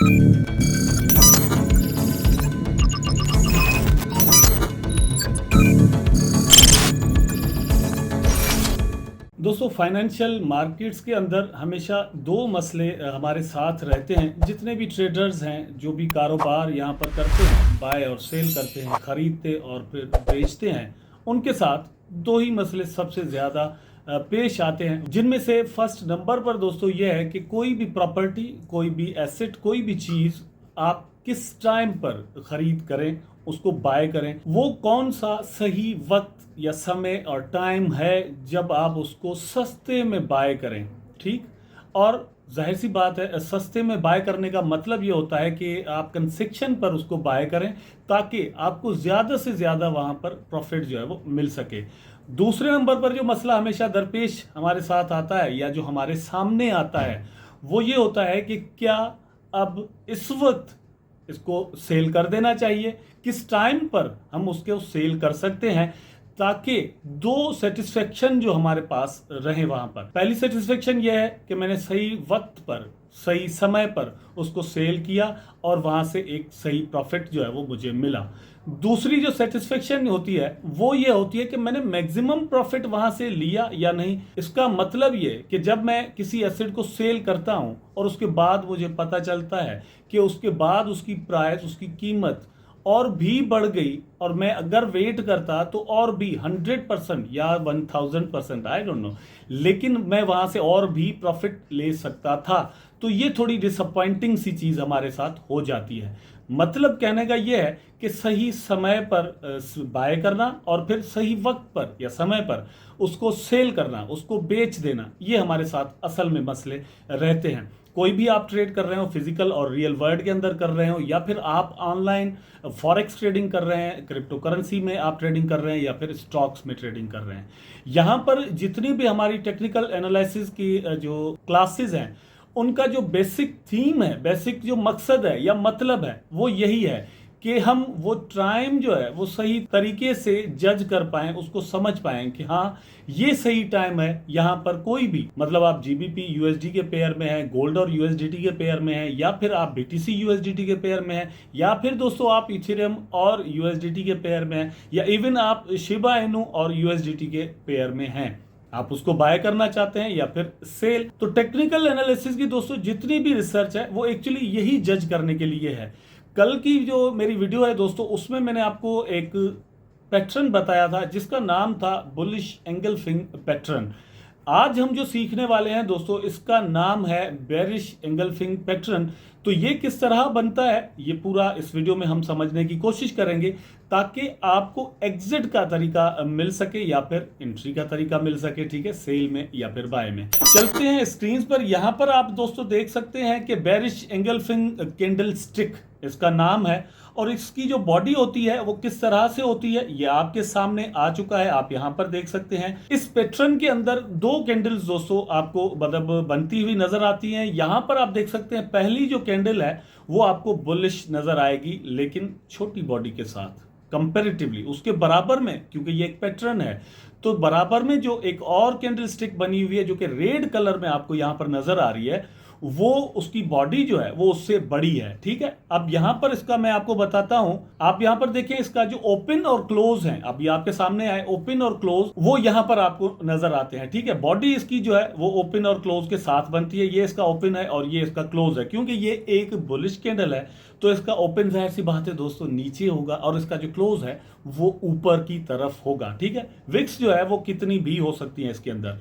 दोस्तों, financial markets के अंदर हमेशा दो मसले हमारे साथ रहते हैं। जितने भी ट्रेडर्स हैं, जो भी कारोबार यहाँ पर करते हैं, बाय और सेल करते हैं, खरीदते और फिर बेचते हैं, उनके साथ दो ही मसले सबसे ज़्यादा पेश आते हैं। जिनमें से फर्स्ट नंबर पर दोस्तों ये है कि कोई भी प्रॉपर्टी, कोई भी एसेट, कोई भी चीज़ आप किस टाइम पर खरीद करें, उसको बाय करें, वो कौन सा सही वक्त या समय और टाइम है जब आप उसको सस्ते में बाय करें। ठीक, और जाहिर सी बात है, सस्ते में बाय करने का मतलब ये होता है कि आप कंसेक्शन पर उसको बाय करें ताकि आपको ज़्यादा से ज़्यादा वहाँ पर प्रॉफिट जो है वो मिल सके। दूसरे नंबर पर जो मसला हमेशा दरपेश हमारे साथ आता है या जो हमारे सामने आता है, वो ये होता है कि क्या अब इस वक्त इसको सेल कर देना चाहिए, किस टाइम पर हम उसके सेल कर सकते हैं ताकि दो सेटिस्फेक्शन जो हमारे पास रहे वहां पर। पहली सेटिस्फेक्शन यह है कि मैंने सही वक्त पर, सही समय पर उसको सेल किया और वहां से एक सही प्रॉफिट जो है वो मुझे मिला। दूसरी जो सेटिस्फेक्शन होती है वो ये होती है कि मैंने मैक्सिमम प्रॉफिट वहां से लिया या नहीं। इसका मतलब ये कि जब मैं किसी एसेट को सेल करता हूं और उसके बाद मुझे पता चलता है कि उसके बाद उसकी प्राइस, उसकी कीमत और भी बढ़ गई और मैं अगर वेट करता तो और भी 100% या 1000%, आई डोंट नो, लेकिन मैं वहां से और भी प्रॉफिट ले सकता था। तो ये थोड़ी डिसअपॉइंटिंग सी चीज हमारे साथ हो जाती है। मतलब कहने का ये है कि सही समय पर बाय करना और फिर सही वक्त पर या समय पर उसको सेल करना, उसको बेच देना, ये हमारे साथ असल में मसले रहते हैं। कोई भी आप ट्रेड कर रहे हो, फिजिकल और रियल वर्ल्ड के अंदर कर रहे हो, या फिर आप ऑनलाइन फॉरेक्स ट्रेडिंग कर रहे हैं, क्रिप्टो करेंसी में आप ट्रेडिंग कर रहे हैं, या फिर स्टॉक्स में ट्रेडिंग कर रहे हैं, यहाँ पर जितनी भी हमारी टेक्निकल एनालिसिस की जो क्लासेस हैं, उनका जो बेसिक थीम है, बेसिक जो मकसद है या मतलब है, वो यही है कि हम वो टाइम जो है वो सही तरीके से जज कर पाएं, उसको समझ पाएं कि हाँ ये सही टाइम है। यहाँ पर कोई भी, मतलब आप जीबीपी यूएसडी के पेयर में है, गोल्ड और यूएसडीटी के पेयर में है, या फिर आप बीटीसी यूएसडीटी के पेयर में है, या फिर दोस्तों आप इथेरियम और यूएसडीटी के पेयर में है, या इवन आप शिबा इनू और यूएसडीटी के पेयर में हैं, आप उसको बाय करना चाहते हैं या फिर सेल। तो टेक्निकल एनालिसिस की दोस्तों जितनी भी रिसर्च है वो एक्चुअली यही जज करने के लिए है। कल की जो मेरी वीडियो है दोस्तों, उसमें मैंने आपको एक पैटर्न बताया था जिसका नाम था बुलिश एंगल्फिंग पैटर्न। आज हम जो सीखने वाले हैं दोस्तों, इसका नाम है बेरिश एंगल्फिंग पैटर्न। तो ये किस तरह बनता है, ये पूरा इस वीडियो में हम समझने की कोशिश करेंगे ताकि आपको एग्जिट का तरीका मिल सके या फिर एंट्री का तरीका मिल सके। ठीक है, सेल में या फिर बाय में। चलते हैं स्क्रीन पर। यहां पर आप दोस्तों देख सकते हैं कि बेरिश एंगल्फिंग कैंडल स्टिक इसका नाम है, और इसकी जो बॉडी होती है वो किस तरह से होती है ये आपके सामने आ चुका है, आप यहां पर देख सकते हैं। इस पैटर्न के अंदर दो कैंडल्स दोस्तों आपको मतलब बनती हुई नजर आती हैं। यहां पर आप देख सकते हैं पहली जो कैंडल है वो आपको बुलिश नजर आएगी, लेकिन छोटी बॉडी के साथ कंपैरेटिवली उसके बराबर में, क्योंकि ये एक पैटर्न है, तो बराबर में जो एक और कैंडल स्टिक बनी हुई है जो कि रेड कलर में आपको यहां पर नजर आ रही है, वो उसकी बॉडी जो है वो उससे बड़ी है। ठीक है, अब यहां पर इसका मैं आपको बताता हूं। आप यहां पर देखें, इसका जो ओपन और क्लोज है, अभी आपके सामने आए ओपन और क्लोज, वो यहां पर आपको नजर आते हैं। ठीक है, बॉडी इसकी जो है वो ओपन और क्लोज के साथ बनती है। ये इसका ओपन है और ये इसका क्लोज है। क्योंकि ये एक बुलिश कैंडल है तो इसका ओपन जाहिर सी बात है दोस्तों नीचे होगा और इसका जो क्लोज है वो ऊपर की तरफ होगा। ठीक है, विक्स जो है वो कितनी भी हो सकती है इसके अंदर।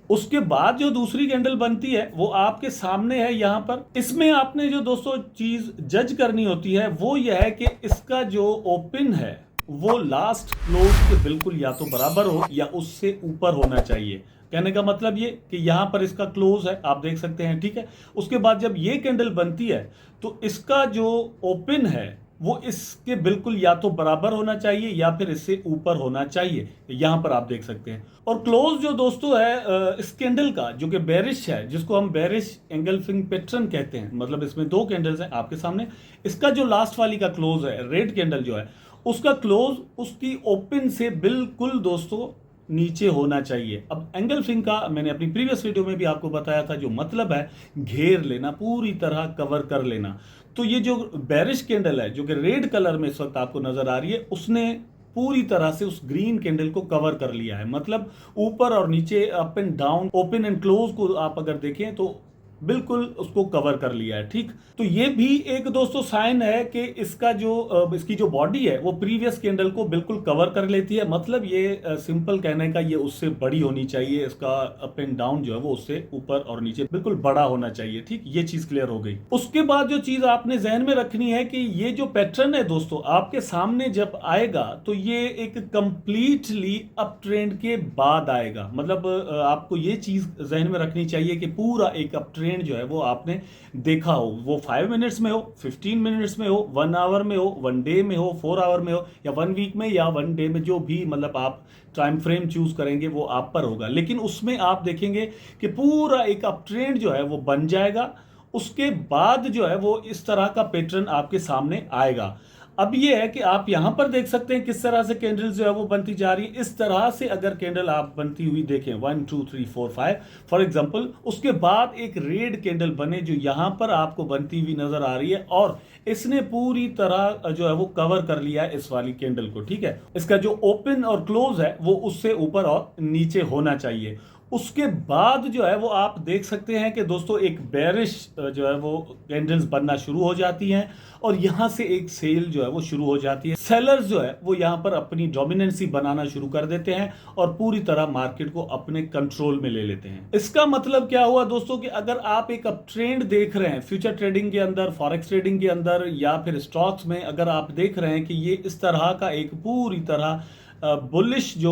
उसके बाद जो दूसरी कैंडल बनती है वो आपके सामने है यहां पर। इसमें आपने जो दोस्तों चीज जज करनी होती है वो यह है कि इसका जो ओपन है वो लास्ट क्लोज के बिल्कुल या तो बराबर हो या उससे ऊपर होना चाहिए। कहने का मतलब ये कि यहां पर इसका क्लोज है, आप देख सकते हैं। ठीक है, उसके बाद जब ये कैंडल बनती है तो इसका जो ओपन है वो इसके बिल्कुल या तो बराबर होना चाहिए या फिर इससे ऊपर होना चाहिए, यहां पर आप देख सकते हैं। और क्लोज जो दोस्तों है इस कैंडल का, जो कि बेरिश है, जिसको हम बेरिश एंगल्फिंग पैटर्न कहते हैं, मतलब इसमें दो कैंडल्स हैं आपके सामने। इसका जो लास्ट वाली का क्लोज है, रेड कैंडल जो है, उसका क्लोज उसकी ओपन से बिल्कुल दोस्तों नीचे होना चाहिए। अब एंगल्फिंग का मैंने अपनी प्रीवियस वीडियो में भी आपको बताया था, जो मतलब है घेर लेना, पूरी तरह कवर कर लेना। तो ये जो बेरिश कैंडल है जो कि रेड कलर में इस वक्त आपको नजर आ रही है, उसने पूरी तरह से उस ग्रीन कैंडल को कवर कर लिया है। मतलब ऊपर और नीचे, up and down, open and close को आप अगर देखें तो बिल्कुल उसको कवर कर लिया है। ठीक, तो ये भी एक दोस्तों साइन है कि इसका जो इसकी जो बॉडी है वो प्रीवियस कैंडल को बिल्कुल कवर कर लेती है। मतलब ये सिंपल कहने का, ये उससे बड़ी होनी चाहिए, इसका अप एंड डाउन जो है वो उससे ऊपर और नीचे बिल्कुल बड़ा होना चाहिए। ठीक, ये चीज क्लियर हो गई। उसके बाद जो चीज आपने जहन में रखनी है कि ये जो पैटर्न है दोस्तों आपके सामने जब आएगा तो ये एक कंप्लीटली अप ट्रेंड के बाद आएगा। मतलब आपको ये चीज जहन में रखनी चाहिए कि पूरा एक अप ट्रेंड जो है वो आपने देखा हो, वो 5 मिनट्स में हो, 15 मिनट्स में हो, 1 आवर में हो, 1 डे में हो, 4 आवर में हो, या 1 वीक में, या 1 डे में, जो भी मतलब आप टाइम फ्रेम चूज करेंगे वो आप पर होगा। लेकिन उसमें आप देखेंगे कि पूरा एक अप ट्रेंड जो है वो बन जाएगा। उसके बाद जो है वो इस तरह का पैटर्न आपके सामने आएगा। अब ये है कि आप यहां पर देख सकते हैं किस तरह से कैंडल जो है वो बनती जा रही है। इस तरह से अगर कैंडल आप बनती हुई देखें 1 2 3 4 5 फॉर एग्जांपल, उसके बाद एक रेड कैंडल बने जो यहां पर आपको बनती हुई नजर आ रही है, और इसने पूरी तरह जो है वो कवर कर लिया है इस वाली कैंडल को। ठीक है, इसका जो ओपन और क्लोज है वो उससे ऊपर और नीचे होना चाहिए। उसके बाद जो है वो आप देख सकते हैं कि दोस्तों एक बेरिश जो है वो कैंडल्स बनना शुरू हो जाती हैं, और यहां से एक सेल जो है वो शुरू हो जाती है। सेलर्स जो है वो यहां पर अपनी डोमिनेंसी बनाना शुरू कर देते हैं और पूरी तरह मार्केट को अपने कंट्रोल में ले लेते हैं। इसका मतलब क्या हुआ दोस्तों कि अगर आप एक अप ट्रेंड देख रहे हैं फ्यूचर ट्रेडिंग के अंदर, फॉरेक्स ट्रेडिंग के अंदर, या फिर स्टॉक्स में, अगर आप देख रहे हैं कि ये इस तरह का एक पूरी तरह बुलिश जो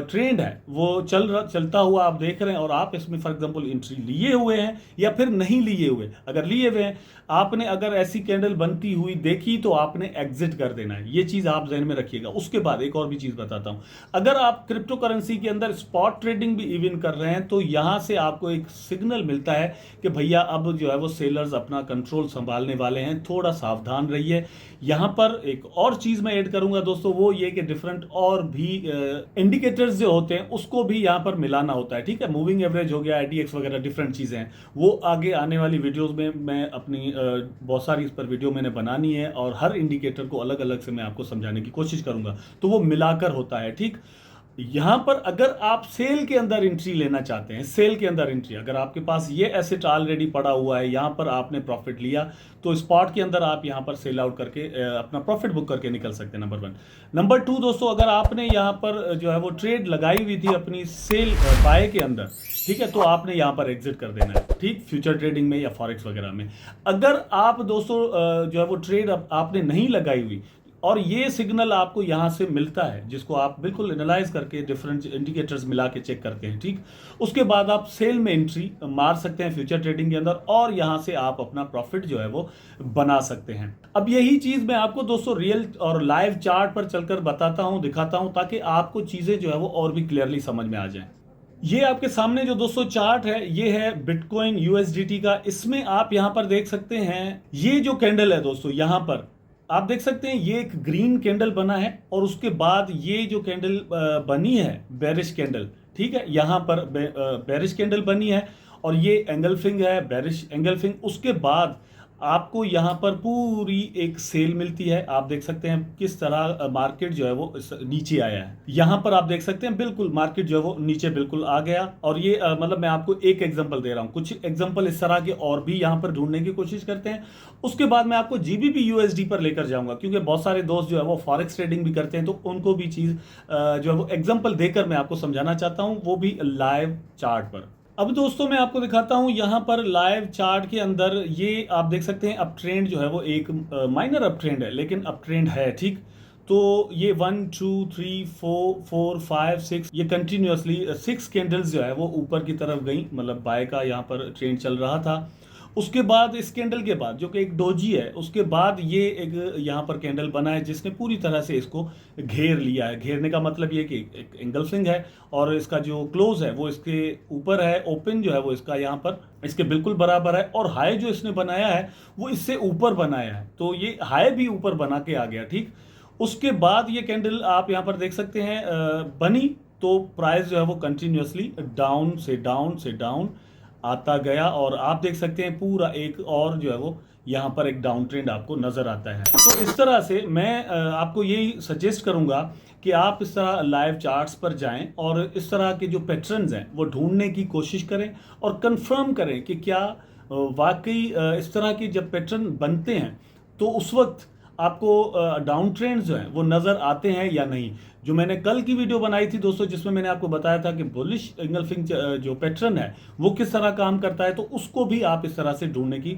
ट्रेंड है वो चलता हुआ आप देख रहे हैं, और आप इसमें फॉर एग्जांपल एंट्री लिए हुए हैं या फिर नहीं लिए हुए, अगर लिए हुए हैं, आपने अगर ऐसी कैंडल बनती हुई देखी तो आपने एग्जिट कर देना है। ये चीज आप जहन में रखिएगा। उसके बाद एक और भी चीज बताता हूं, अगर आप क्रिप्टो करेंसी के अंदर स्पॉट ट्रेडिंग भी इवन कर रहे हैं तो यहां से आपको एक सिग्नल मिलता है कि भैया अब जो है वो सेलर्स अपना कंट्रोल संभालने वाले हैं, थोड़ा सावधान रहिए। यहां पर एक और चीज मैं ऐड करूंगा दोस्तों, वो ये कि डिफरेंट और भी इंडिकेटर्स जो होते हैं उसको भी यहां पर मिलाना होता है। ठीक है, मूविंग एवरेज हो गया, IDX वगैरह डिफरेंट चीजें हैं, वो आगे आने वाली वीडियोस में मैं अपनी बहुत सारी इस पर वीडियो मैंने बनानी है, और हर इंडिकेटर को अलग अलग से मैं आपको समझाने की कोशिश करूंगा, तो वो मिलाकर होता है। ठीक, यहां पर अगर आप सेल के अंदर एंट्री लेना चाहते हैं, सेल के अंदर एंट्री, अगर आपके पास ये एसेट ऑलरेडी पड़ा हुआ है, यहां पर आपने प्रॉफिट लिया, तो स्पॉट के अंदर आप यहां पर सेल आउट करके अपना प्रॉफिट बुक करके निकल सकते हैं, नंबर 1। नंबर 2 दोस्तों, अगर आपने यहां पर जो है वो ट्रेड लगाई हुई थी अपनी सेल बाय के अंदर, ठीक है, तो आपने यहां पर एग्जिट कर देना है। ठीक, फ्यूचर ट्रेडिंग में या फॉरेक्स वगैरह में। अगर आप दोस्तों जो है वो ट्रेड आपने नहीं लगाई हुई, और ये सिग्नल आपको यहां से मिलता है, जिसको आप बिल्कुल एनालाइज करके डिफरेंट इंडिकेटर्स मिला के चेक करते हैं। ठीक, उसके बाद आप सेल में एंट्री मार सकते हैं फ्यूचर ट्रेडिंग के अंदर, और यहां से आप अपना प्रॉफिट जो है वो बना सकते हैं। अब यही चीज मैं आपको दोस्तों रियल और लाइव चार्ट पर चलकर बताता हूं, दिखाता हूं, ताकि आपको चीजें जो है वो और भी क्लियरली समझ में आ जाए। ये आपके सामने जो दोस्तों चार्ट है, ये है बिटकॉइन USDT का। इसमें आप यहां पर देख सकते हैं, ये जो कैंडल है दोस्तों, यहां पर आप देख सकते हैं ये एक ग्रीन कैंडल बना है, और उसके बाद ये जो कैंडल बनी है बेरिश कैंडल, ठीक है, यहां पर बेरिश कैंडल बनी है, और ये एंगल्फिंग है, बेरिश एंगल्फिंग। उसके बाद आपको यहां पर पूरी एक सेल मिलती है। आप देख सकते हैं किस तरह मार्केट जो है वो नीचे आया है। यहां पर आप देख सकते हैं बिल्कुल मार्केट जो है वो नीचे बिल्कुल आ गया, और ये मतलब मैं आपको एक एग्जांपल दे रहा हूं, कुछ एग्जांपल इस तरह के और भी यहां पर ढूंढने की कोशिश करते हैं। उसके बाद मैं आपको GBP USD पर लेकर जाऊंगा, क्योंकि बहुत सारे दोस्त जो है वो फॉरेक्स ट्रेडिंग भी करते हैं, तो उनको भी चीज जो है वो एग्जाम्पल देकर मैं आपको समझाना चाहता हूं, वो भी लाइव चार्ट पर। अब दोस्तों मैं आपको दिखाता हूं यहां पर लाइव चार्ट के अंदर, ये आप देख सकते हैं अप ट्रेंड जो है वो एक माइनर अप ट्रेंड है, लेकिन अप ट्रेंड है। ठीक, तो ये 1 2 3 4 5 6 ये कंटिन्यूअसली 6 कैंडल्स जो है वो ऊपर की तरफ गई, मतलब बाय का यहाँ पर ट्रेंड चल रहा था। उसके बाद इस कैंडल के बाद जो कि एक डोजी है, उसके बाद ये एक यहाँ पर कैंडल बना है जिसने पूरी तरह से इसको घेर लिया है। घेरने का मतलब ये कि एक एंगल्फिंग है, और इसका जो क्लोज है वो इसके ऊपर है, ओपन जो है वो इसका यहाँ पर इसके बिल्कुल बराबर है, और हाई जो इसने बनाया है वो इससे ऊपर बनाया है, तो ये हाई भी ऊपर बना के आ गया। ठीक, उसके बाद ये कैंडल आप यहाँ पर देख सकते हैं बनी, तो प्राइस जो है वो कंटिन्यूसली डाउन से डाउन से डाउन आता गया और आप देख सकते हैं पूरा एक और जो है वो यहाँ पर एक डाउन ट्रेंड आपको नजर आता है। तो इस तरह से मैं आपको यही सजेस्ट करूंगा कि आप इस तरह लाइव चार्ट्स पर जाएं और इस तरह के जो पैटर्न्स हैं वो ढूंढने की कोशिश करें और कंफर्म करें कि क्या वाकई इस तरह की जब पैटर्न बनते हैं तो उस वक्त आपको डाउन ट्रेंड जो हैं वो नज़र आते हैं या नहीं। जो मैंने कल की वीडियो बनाई थी दोस्तों, जिसमें मैंने आपको बताया था कि बुलिश एंगल्फिंग जो पैटर्न है वो किस तरह काम करता है, तो उसको भी आप इस तरह से ढूंढने की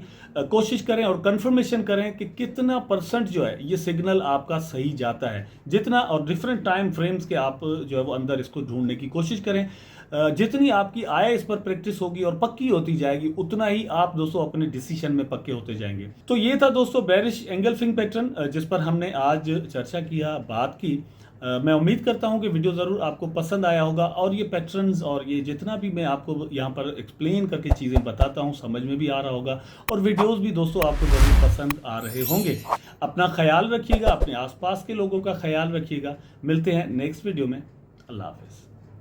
कोशिश करें और कंफर्मेशन करें कि कितना परसेंट जो है ये सिग्नल आपका सही जाता है, जितना और डिफरेंट टाइम फ्रेम्स के आप जो है वो अंदर इसको ढूंढने की कोशिश करें। जितनी आपकी आय इस पर प्रैक्टिस होगी और पक्की होती जाएगी, उतना ही आप दोस्तों अपने डिसीजन में पक्के होते जाएंगे। तो ये था दोस्तों बेरिश एंगल्फिंग पैटर्न जिस पर हमने आज चर्चा किया, बात की। मैं उम्मीद करता हूं कि वीडियो ज़रूर आपको पसंद आया होगा और ये पैटर्न्स और ये जितना भी मैं आपको यहाँ पर एक्सप्लेन करके चीज़ें बताता हूँ समझ में भी आ रहा होगा और वीडियोस भी दोस्तों आपको ज़रूर पसंद आ रहे होंगे। अपना ख्याल रखिएगा, अपने आसपास के लोगों का ख्याल रखिएगा। मिलते हैं नेक्स्ट वीडियो में। अल्लाह हाफिज़।